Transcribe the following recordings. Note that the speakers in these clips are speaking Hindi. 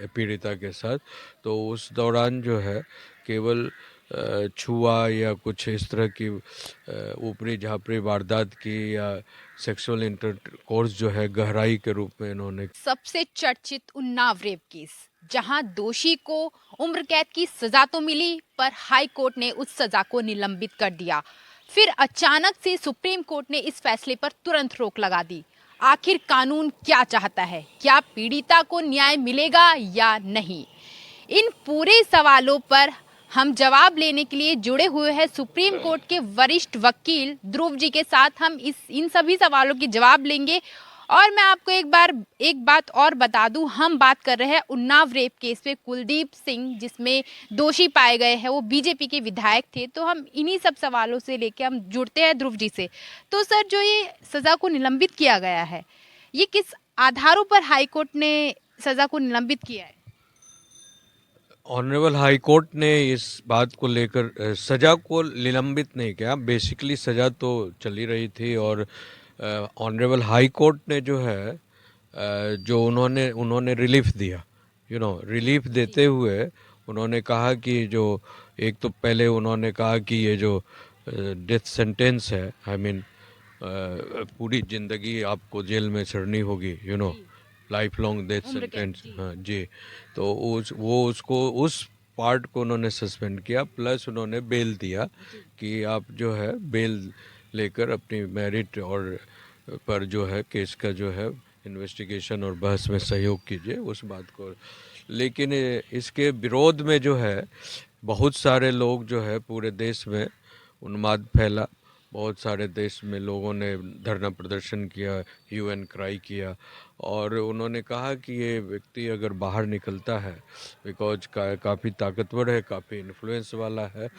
पीड़िता के साथ, तो उस दौरान जो है केवल छुआ या कुछ इस तरह की ऊपरी झापरी वारदात की या सेक्सुअल इंटरकोर्स जो है गहराई के रूप में इन्होंने। सबसे चर्चित उन्नाव रेप केस, जहां दोषी को उम्र कैद की सजा तो मिली, पर हाई कोर्ट ने उस सजा को निलंबित कर दिया। फिर अचानक से सुप्रीम कोर्ट ने इस फैसले पर तुरंत रोक लगा दी। आखिर कानून क्या चाहता है? क्या पीड़िता को न्याय मिलेगा या नहीं? इन पूरे सवालों पर हम जवाब लेने के लिए जुड़े हुए हैं सुप्रीम कोर्ट के वरिष्ठ वकील ध्रुव जी के साथ। हम इन सभी सवालों के जवाब लेंगे। और मैं आपको एक बात और बता दूं, हम बात कर रहे हैं उन्नाव रेप केस पे। कुलदीप सिंह जिसमें दोषी पाए गए हैं, वो बीजेपी के विधायक थे। तो हम इन्हीं सब सवालों से लेके हम जुड़ते हैं ध्रुव जी से। तो सर, जो ये सजा को निलंबित किया गया है, ये किस आधारों पर हाईकोर्ट ने सजा को निलंबित किया है? ऑनरेबल हाई कोर्ट ने इस बात को लेकर सजा को निलंबित नहीं किया। बेसिकली सजा तो चली रही थी और ऑनरेबल हाई कोर्ट ने जो है जो उन्होंने रिलीफ दिया, रिलीफ देते हुए उन्होंने कहा कि जो एक तो पहले उन्होंने कहा कि ये जो डेथ सेंटेंस है, आई मीन पूरी जिंदगी आपको जेल में सड़नी होगी, लाइफ लॉन्ग डेथ सेंटेंस। हाँ जी। तो उसको उस पार्ट को उन्होंने सस्पेंड किया, प्लस उन्होंने बेल दिया कि आप जो है बेल लेकर अपनी मेरिट और पर जो है केस का जो है इन्वेस्टिगेशन और बहस में सहयोग कीजिए, उस बात को। लेकिन इसके विरोध में जो है बहुत सारे लोग जो है पूरे देश में उन्माद फैला। बहुत सारे देश में लोगों ने धरना प्रदर्शन किया, ह्यू एंड क्राई किया, और उन्होंने कहा कि ये व्यक्ति अगर बाहर निकलता है बिकॉज काफ़ी ताकतवर है, काफ़ी इन्फ्लुएंस वाला है,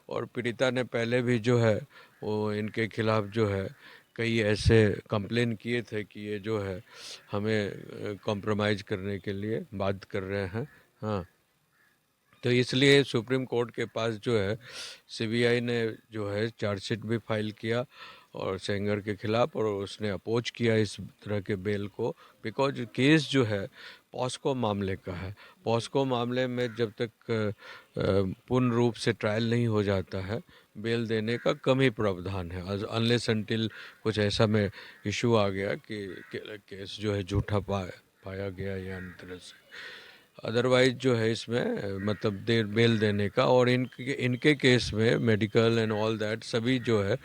और पीड़िता ने पहले भी जो है वो इनके खिलाफ जो है कई ऐसे कंप्लेन किए थे कि ये जो है हमें कॉम्प्रोमाइज़ करने के लिए बात कर रहे हैं। हाँ, तो इसलिए सुप्रीम कोर्ट के पास जो है सीबीआई ने जो है चार्जशीट भी फाइल किया और सेंगर के खिलाफ, और उसने अपोज किया इस तरह के बेल को, बिकॉज केस जो है पॉस्को मामले का है। पॉस्को मामले में जब तक पूर्ण रूप से ट्रायल नहीं हो जाता है, बेल देने का कम ही प्रावधान है, अनलेस अनटिल कुछ ऐसा में इशू आ गया कि केस जो है झूठा पाया गया या अन्य तरह से। अदरवाइज जो है इसमें मतलब देर बेल देने का, और इनके केस में मेडिकल एंड ऑल दैट सभी जो है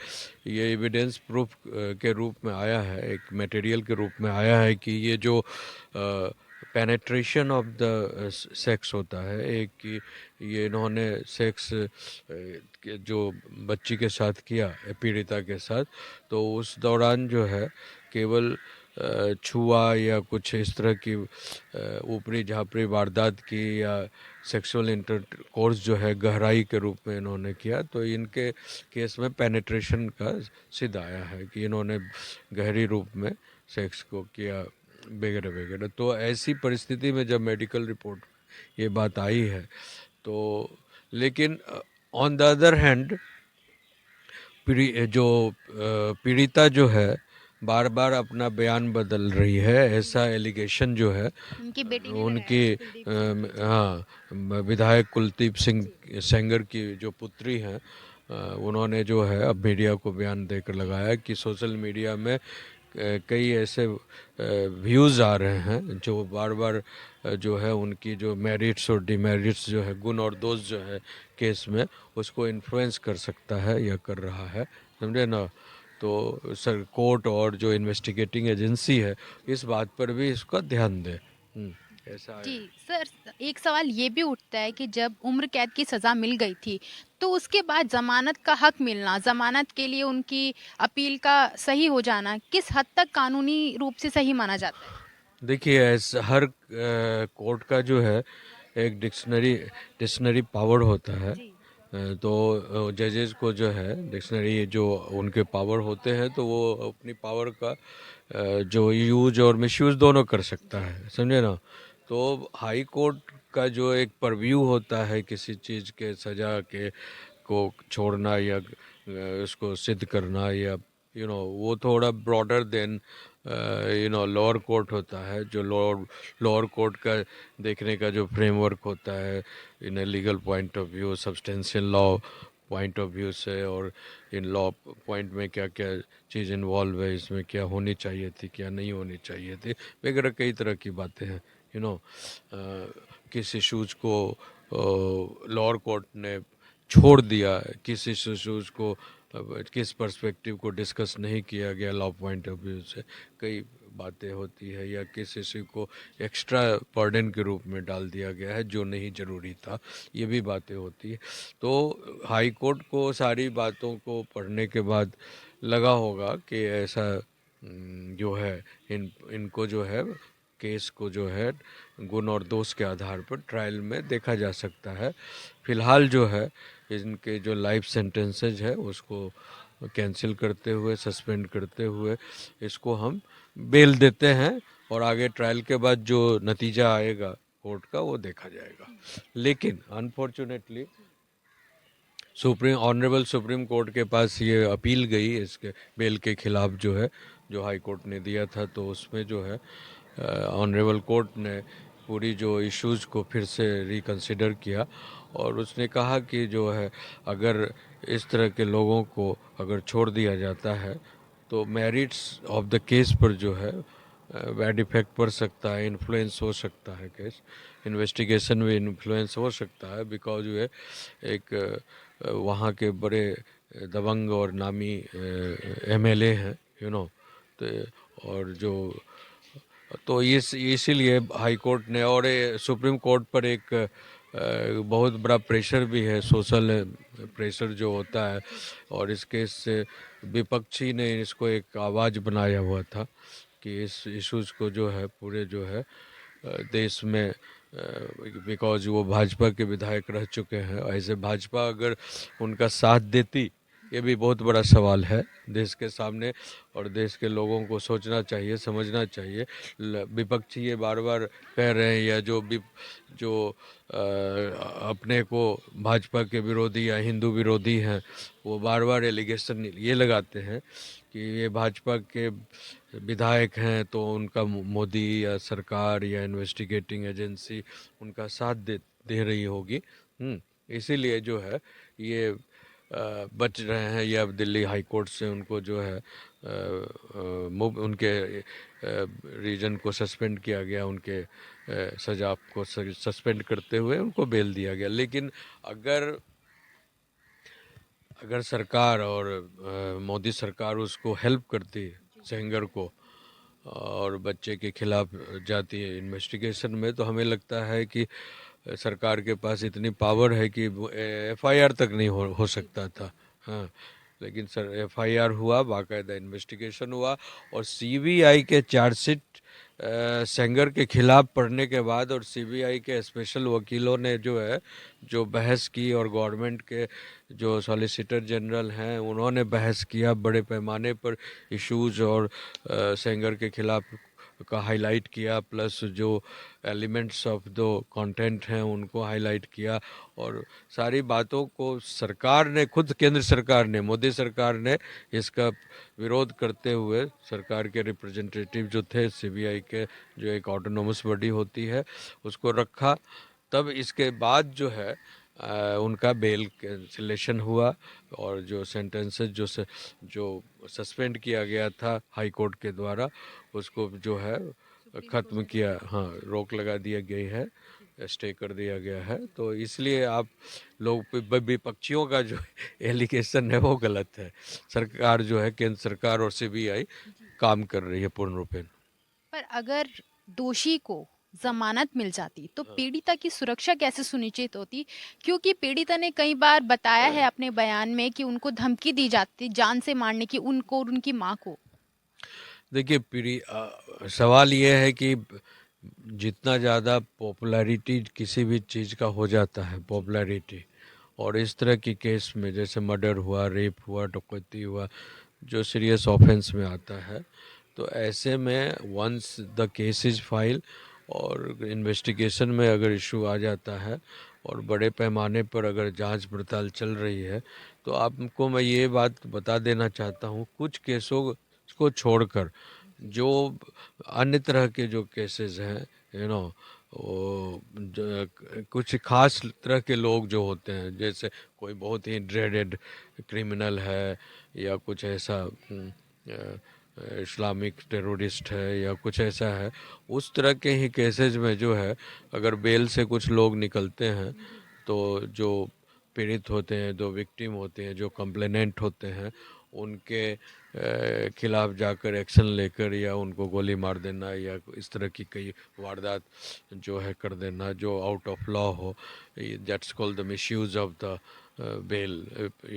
ये एविडेंस प्रूफ के रूप में आया है, एक मटेरियल के रूप में आया है कि ये जो पेनेट्रेशन ऑफ द सेक्स होता है, एक कि ये इन्होंने सेक्स जो बच्ची के साथ किया, पीड़िता के साथ, तो उस दौरान जो है केवल छुआ या कुछ इस तरह की ऊपरी झापरी वारदात की या सेक्सुअल इंटरकोर्स जो है गहराई के रूप में इन्होंने किया। तो इनके केस में पेनेट्रेशन का सिद्ध आया है कि इन्होंने गहरी रूप में सेक्स को किया वगैरह वगैरह। तो ऐसी परिस्थिति में जब मेडिकल रिपोर्ट ये बात आई है, तो लेकिन ऑन द अदर हैंड पीड़िता जो है बार बार अपना बयान बदल रही है, ऐसा एलिगेशन जो है उनकी बेटी ने उनकी लगाया, कुलदीप सिंह। हाँ, विधायक कुलदीप सिंह सेंगर की जो पुत्री हैं, उन्होंने जो है अब मीडिया को बयान देकर लगाया कि सोशल मीडिया में कई ऐसे व्यूज़ आ रहे हैं जो बार बार जो है उनकी जो मेरिट्स और डिमेरिट्स जो है, गुण और दोष जो है केस में, उसको इन्फ्लुएंस कर सकता है या कर रहा है, समझे ना। तो सर कोर्ट और जो इन्वेस्टिगेटिंग एजेंसी है इस बात पर भी इसका ध्यान दे। ऐसा है। जी सर, एक सवाल ये भी उठता है कि जब उम्र कैद की सजा मिल गई थी, तो उसके बाद जमानत का हक मिलना, जमानत के लिए उनकी अपील का सही हो जाना, किस हद तक कानूनी रूप से सही माना जाता है? देखिए, ऐसा हर कोर्ट का जो है एक डिक्शनरी पावर होता है। जी। तो जजेस को जो है डिक्शनरी जो उनके पावर होते हैं, तो वो अपनी पावर का जो यूज और मिसयूज दोनों कर सकता है, समझे ना। तो हाई कोर्ट का जो एक परव्यू होता है किसी चीज़ के सजा के को छोड़ना या उसको सिद्ध करना, या वो थोड़ा ब्रॉडर देन लोअर कोर्ट होता है, जो लोअर कोर्ट का देखने का जो फ्रेमवर्क होता है in legal point of view, substantial law point of view से, और इन लॉ पॉइंट में क्या क्या चीज़ इन्वॉल्व है, इसमें क्या होनी चाहिए थी, क्या नहीं होनी चाहिए थी, वगैरह कई तरह की बातें हैं। यू नो किस इश्यूज को लोअर कोर्ट ने छोड़ दिया, किस इश्यूज को किस पर्सपेक्टिव को डिस्कस नहीं किया गया लॉ पॉइंट ऑफ व्यू से, कई बातें होती है, या किस इश्यू को एक्स्ट्रा बर्डन के रूप में डाल दिया गया है जो नहीं ज़रूरी था, ये भी बातें होती है। तो हाई कोर्ट को सारी बातों को पढ़ने के बाद लगा होगा कि ऐसा जो है इनको जो है केस को जो है गुण और दोष के आधार पर ट्रायल में देखा जा सकता है। फिलहाल जो है इनके जो लाइफ सेंटेंसेज है उसको कैंसिल करते हुए, सस्पेंड करते हुए इसको हम बेल देते हैं, और आगे ट्रायल के बाद जो नतीजा आएगा कोर्ट का वो देखा जाएगा। लेकिन अनफॉर्चुनेटली ऑनरेबल सुप्रीम कोर्ट के पास ये अपील गई इसके बेल के खिलाफ जो है, जो हाई कोर्ट ने दिया था, तो उसमें जो है ऑनरेबल कोर्ट ने पूरी जो इश्यूज़ को फिर से रिकंसिडर किया, और उसने कहा कि जो है अगर इस तरह के लोगों को अगर छोड़ दिया जाता है तो मेरिट्स ऑफ द केस पर जो है बैड इफेक्ट पड़ सकता है, इन्फ्लुएंस हो सकता है, केस इन्वेस्टिगेशन में इन्फ्लुएंस हो सकता है, बिकॉज वे एक वहाँ के बड़े दबंग और नामी एमएलए हैं, तो और जो तो इसीलिए हाई कोर्ट ने, और सुप्रीम कोर्ट पर एक बहुत बड़ा प्रेशर भी है, सोशल प्रेशर जो होता है, और इस केस से विपक्षी ने इसको एक आवाज़ बनाया हुआ था कि इस इश्यूज़ को जो है पूरे जो है देश में, बिकॉज वो भाजपा के विधायक रह चुके हैं, ऐसे भाजपा अगर उनका साथ देती, ये भी बहुत बड़ा सवाल है देश के सामने, और देश के लोगों को सोचना चाहिए, समझना चाहिए। विपक्षी ये बार बार कह रहे हैं, या जो अपने को भाजपा के विरोधी या हिंदू विरोधी हैं, वो बार बार एलिगेशन ये लगाते हैं कि ये भाजपा के विधायक हैं तो उनका मोदी या सरकार या इन्वेस्टिगेटिंग एजेंसी उनका साथ दे रही होगी। इसीलिए जो है ये बच रहे हैं, या दिल्ली हाई कोर्ट से उनको जो है उनके रीजन को सस्पेंड किया गया, उनके सजा को सस्पेंड करते हुए उनको बेल दिया गया। लेकिन अगर सरकार और मोदी सरकार उसको हेल्प करती सेंगर को और बच्चे के खिलाफ जाती है इन्वेस्टिगेशन में, तो हमें लगता है कि सरकार के पास इतनी पावर है कि एफआईआर तक नहीं हो सकता था। हाँ, लेकिन सर एफआईआर हुआ, बाकायदा इन्वेस्टिगेशन हुआ, और सीबीआई के चार्जशीट सेंगर के खिलाफ पढ़ने के बाद, और सीबीआई के स्पेशल वकीलों ने जो है जो बहस की, और गवर्नमेंट के जो सॉलिसिटर जनरल हैं उन्होंने बहस किया बड़े पैमाने पर इश्यूज, और सेंगर के खिलाफ का हाईलाइट किया, प्लस जो एलिमेंट्स ऑफ द कंटेंट हैं उनको हाईलाइट किया, और सारी बातों को सरकार ने, खुद केंद्र सरकार ने, मोदी सरकार ने इसका विरोध करते हुए, सरकार के रिप्रेजेंटेटिव जो थे सीबीआई के, जो एक ऑटोनोमस बॉडी होती है, उसको रखा। तब इसके बाद जो है उनका बेल कैंसिलेशन हुआ, और जो सेंटेंसेस जो सस्पेंड किया गया था हाई कोर्ट के द्वारा, उसको जो है ख़त्म किया, हाँ, रोक लगा दिया गई है, स्टे कर दिया गया है। तो इसलिए आप लोग विपक्षियों का जो एलिगेशन है वो गलत है। सरकार जो है, केंद्र सरकार और सीबीआई काम कर रही है पूर्ण रूपेण। पर अगर दोषी को जमानत मिल जाती तो पीड़िता की सुरक्षा कैसे सुनिश्चित होती, क्योंकि पीड़िता ने कई बार बताया है अपने बयान में कि उनको धमकी दी जाती जान से मारने की, उनको और उनकी माँ को। देखिए, सवाल ये है कि जितना ज़्यादा पॉपुलैरिटी किसी भी चीज़ का हो जाता है, पॉपुलैरिटी, और इस तरह की केस में जैसे मर्डर हुआ, रेप हुआ, डकैती हुआ, जो सीरियस ऑफेंस में आता है, तो ऐसे में once the case is file और इन्वेस्टिगेशन में अगर इशू आ जाता है, और बड़े पैमाने पर अगर जांच पड़ताल चल रही है, तो आपको मैं ये बात बता देना चाहता हूँ, कुछ केसों को छोड़कर जो अन्य तरह के जो केसेस हैं, वो कुछ खास तरह के लोग जो होते हैं, जैसे कोई बहुत ही ड्रेडेड क्रिमिनल है या कुछ ऐसा इस्लामिक टेररिस्ट है या कुछ ऐसा है, उस तरह के ही केसेस में जो है, अगर बेल से कुछ लोग निकलते हैं तो जो पीड़ित होते हैं, जो विक्टिम होते हैं, जो कंप्लेनेंट होते हैं, उनके खिलाफ जाकर एक्शन लेकर या उनको गोली मार देना या इस तरह की कई वारदात जो है कर देना जो आउट ऑफ लॉ हो, that's called the misuse of the bail,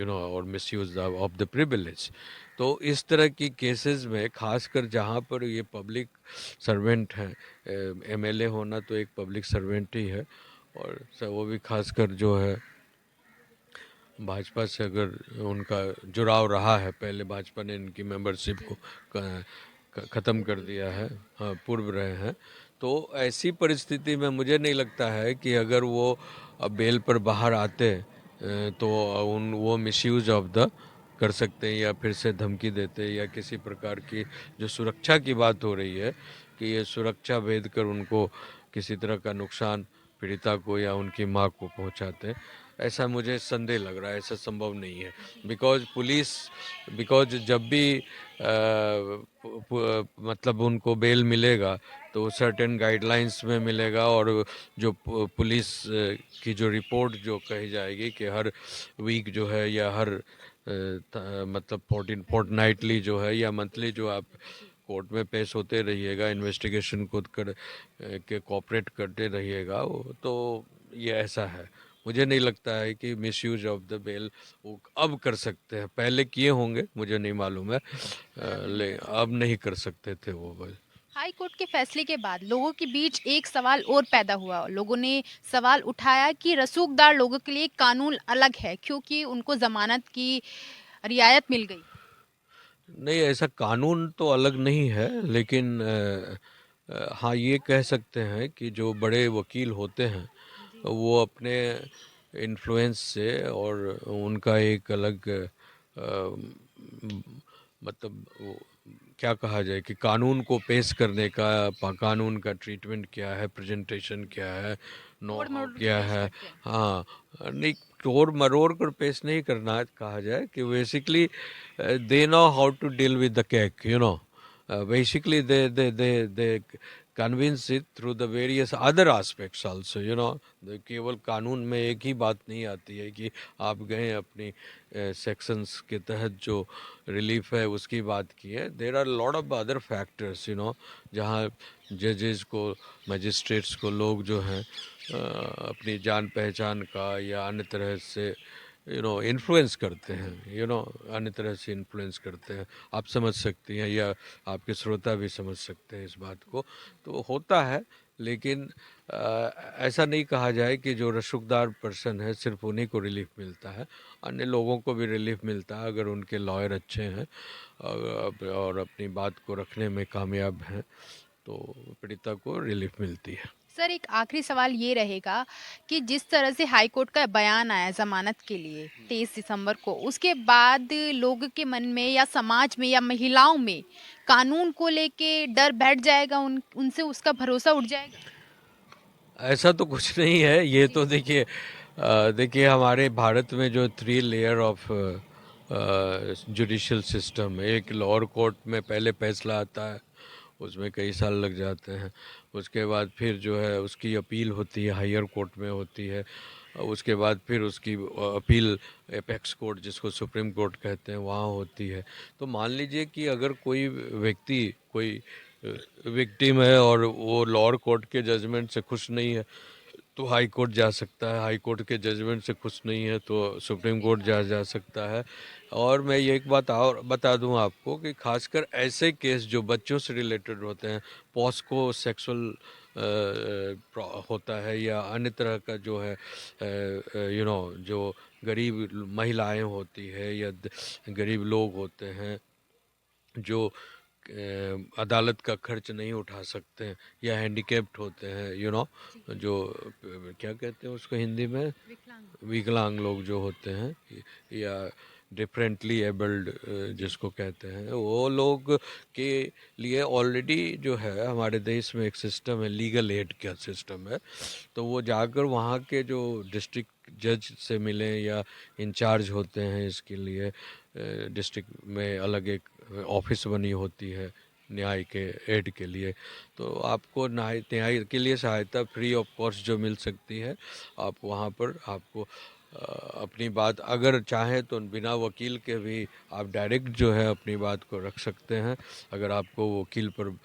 और मिसयूज ऑफ द प्रिविलेज। तो इस तरह की केसेस में खासकर जहाँ पर ये पब्लिक सर्वेंट हैं, एमएलए होना तो एक पब्लिक सर्वेंट ही है, और वो भी खासकर जो है भाजपा से अगर उनका जुड़ाव रहा है, पहले भाजपा ने इनकी मेंबरशिप को ख़त्म कर दिया है, हाँ, पूर्व रहे हैं, तो ऐसी परिस्थिति में मुझे नहीं लगता है कि अगर वो अब बेल पर बाहर आते तो वो मिसयूज ऑफ द कर सकते हैं या फिर से धमकी देते या किसी प्रकार की जो सुरक्षा की बात हो रही है कि ये सुरक्षा भेद कर उनको किसी तरह का नुकसान पीड़िता को या उनकी माँ को पहुंचाते, ऐसा मुझे संदेह लग रहा है, ऐसा संभव नहीं है। बिकॉज जब भी मतलब उनको बेल मिलेगा तो सर्टेन गाइडलाइंस में मिलेगा, और जो पुलिस की जो रिपोर्ट जो कही जाएगी कि हर वीक जो है या हर मतलब फोर्टनाइटली जो है या मंथली जो आप कोर्ट में पेश होते रहिएगा, इन्वेस्टिगेशन खुद कर के कोऑपरेट करते रहिएगा, तो ये ऐसा है। मुझे नहीं लगता है कि मिसयूज ऑफ द बेल वो अब कर सकते हैं, पहले किए होंगे मुझे नहीं मालूम है, ले अब नहीं कर सकते थे वो बस। हाई कोर्ट के फैसले के बाद लोगों के बीच एक सवाल और पैदा हुआ। लोगों ने सवाल उठाया कि रसूखदार लोगों के लिए कानून अलग है क्योंकि उनको जमानत की रियायत मिल गई। नहीं, ऐसा कानून तो अलग नहीं है, लेकिन हाँ ये कह सकते हैं कि जो बड़े वकील होते हैं वो अपने इन्फ्लुएंस से और उनका एक अलग मतलब क्या कहा जाए कि कानून को पेश करने का कानून का ट्रीटमेंट क्या है, प्रेजेंटेशन क्या है, नो तोड़ हाउ मरोड़ के क्या पेश है। करते हैं। हाँ, नहीं तोड़ मरोड़ कर पेश नहीं करना कहा जाए कि basically they know how to deal with the cake, basically they convince it through the various other aspects also, केवल कानून में एक ही बात नहीं आती है कि आप गए अपनी सेक्शंस के तहत जो रिलीफ है उसकी बात की है, there are lot of other factors, जहाँ जजेस को, मजिस्ट्रेट्स को लोग जो हैं अपनी जान पहचान का या अन्य तरह से इन्फ्लुएंस करते हैं, अन्य तरह से इन्फ्लुएंस करते हैं, आप समझ सकती हैं या आपके श्रोता भी समझ सकते हैं इस बात को, तो होता है। लेकिन ऐसा नहीं कहा जाए कि जो रसूखदार पर्सन है सिर्फ उन्हीं को रिलीफ मिलता है, अन्य लोगों को भी रिलीफ मिलता है अगर उनके लॉयर अच्छे हैं और अपनी बात को रखने में कामयाब हैं, तो पीड़िता को रिलीफ मिलती है। सर, एक आखिरी सवाल ये रहेगा कि जिस तरह से हाई कोर्ट का बयान आया जमानत के लिए 23 दिसंबर को, उसके बाद लोगों के मन में या समाज में या महिलाओं में कानून को लेके डर बैठ जाएगा, उनसे उसका भरोसा उठ जाएगा। ऐसा तो कुछ नहीं है, ये जी। तो देखिए देखिए हमारे भारत में जो 3 लेयर ऑफ जुडिशियल सिस्टम है, एक लोअर कोर्ट में पहले फैसला आता है, उसमें कई साल लग जाते हैं, उसके बाद फिर जो है उसकी अपील होती है, हायर कोर्ट में होती है, उसके बाद फिर उसकी अपील एपेक्स कोर्ट जिसको सुप्रीम कोर्ट कहते हैं वहाँ होती है। तो मान लीजिए कि अगर कोई व्यक्ति, कोई विक्टिम है और वो लोअर कोर्ट के जजमेंट से खुश नहीं है तो हाई कोर्ट जा सकता है, हाई कोर्ट के जजमेंट से खुश नहीं है तो सुप्रीम कोर्ट जा जा सकता है। और मैं ये एक बात और बता दूं आपको कि खासकर ऐसे केस जो बच्चों से रिलेटेड होते हैं, पॉस्को सेक्सुअल होता है या अन्य तरह का जो है जो गरीब महिलाएं होती है या गरीब लोग होते हैं जो अदालत का खर्च नहीं उठा सकते हैं या हैंडीकेप्ड होते हैं, जो क्या कहते हैं उसको हिंदी में, विकलांग। विकलांग लोग जो होते हैं या डिफरेंटली एबल्ड जिसको कहते हैं, वो लोग के लिए ऑलरेडी जो है हमारे देश में एक सिस्टम है, लीगल एड का सिस्टम है। तो वो जाकर वहाँ के जो डिस्ट्रिक्ट जज से मिलें या इंचार्ज होते हैं इसके लिए, डिस्ट्रिक्ट में अलग एक ऑफिस बनी होती है न्याय के एड के लिए, तो आपको न्याय के लिए सहायता फ्री ऑफ कॉस्ट जो मिल सकती है, आप वहाँ पर आपको अपनी बात अगर चाहें तो बिना वकील के भी आप डायरेक्ट जो है अपनी बात को रख सकते हैं। अगर आपको वकील पर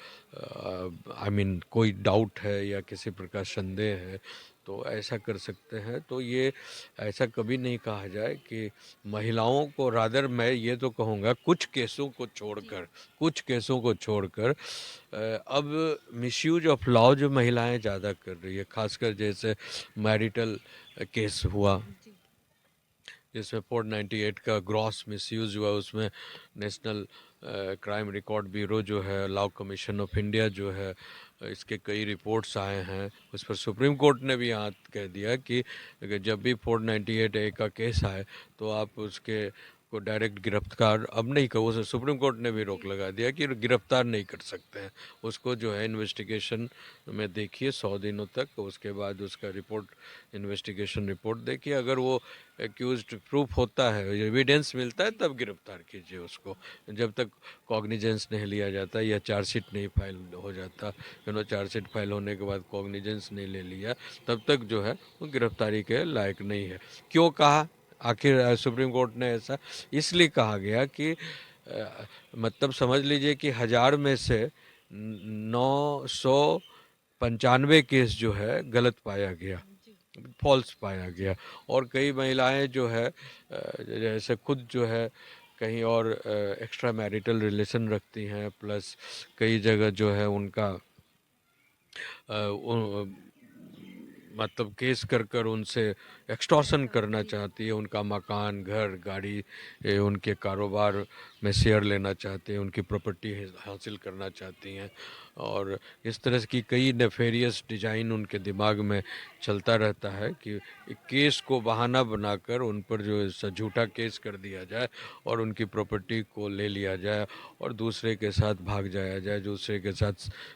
कोई डाउट है या किसी प्रकार संदेह है तो ऐसा कर सकते हैं। तो ये ऐसा कभी नहीं कहा जाए कि महिलाओं को, रादर मैं ये तो कहूँगा कुछ केसों को छोड़कर अब मिसयूज ऑफ लॉ जो महिलाएं ज़्यादा कर रही है, खासकर जैसे मैरिटल केस हुआ जिसमें 498 का ग्रॉस मिसयूज हुआ, उसमें नेशनल क्राइम रिकॉर्ड ब्यूरो जो है, लॉ कमीशन ऑफ इंडिया जो है, इसके कई रिपोर्ट्स आए हैं। उस पर सुप्रीम कोर्ट ने भी यहाँ कह दिया कि जब भी 498 ए का केस आए तो आप उसके को डायरेक्ट गिरफ्तार अब नहीं कहो, उसे सुप्रीम कोर्ट ने भी रोक लगा दिया कि गिरफ्तार नहीं कर सकते हैं उसको, जो है इन्वेस्टिगेशन में देखिए 100 दिनों तक, उसके बाद उसका रिपोर्ट, इन्वेस्टिगेशन रिपोर्ट देखिए, अगर वो एक्यूज्ड प्रूफ होता है, एविडेंस मिलता है, तब गिरफ्तार कीजिए उसको। जब तक कॉग्निजेंस नहीं लिया जाता या चार्जशीट नहीं फाइल हो जाता, चार्जशीट फाइल होने के बाद कॉग्निजेंस नहीं ले लिया, तब तक जो है वो गिरफ्तारी के लायक नहीं है। क्यों कहा आखिर सुप्रीम कोर्ट ने ऐसा? इसलिए कहा गया कि मतलब समझ लीजिए कि 1000 में से 995 केस जो है गलत पाया गया, फॉल्स पाया गया। और कई महिलाएं जो है जैसे खुद जो है कहीं और एक्स्ट्रा मैरिटल रिलेशन रखती हैं, प्लस कई जगह जो है उनका मतलब केस कर कर उनसे एक्सटॉर्शन करना चाहती है, उनका मकान, घर, गाड़ी, उनके कारोबार में शेयर लेना चाहती हैं, उनकी प्रॉपर्टी हासिल करना चाहती हैं, और इस तरह की कई नेफेरियस डिजाइन उनके दिमाग में चलता रहता है कि एक केस को बहाना बनाकर उन पर जो झूठा केस कर दिया जाए और उनकी प्रॉपर्टी को ले लिया जाए और दूसरे के साथ भाग जाया जाए, दूसरे के साथ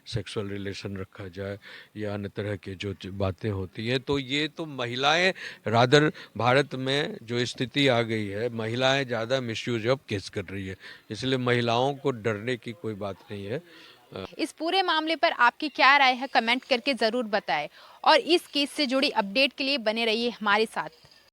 सेक्सुअल रिलेशन रखा जाए या अन्य तरह की जो बातें होती हैं। तो ये तो महिलाएं, रादर भारत में जो स्थिति आ गई है, महिलाएं ज़्यादा मिसयूज ऑफ केस कर रही है, इसलिए महिलाओं को डरने की कोई बात नहीं है। इस पूरे मामले पर आपकी क्या राय है, कमेंट करके जरूर बताएं और इस केस से जुड़ी अपडेट के लिए बने रहिए हमारे साथ।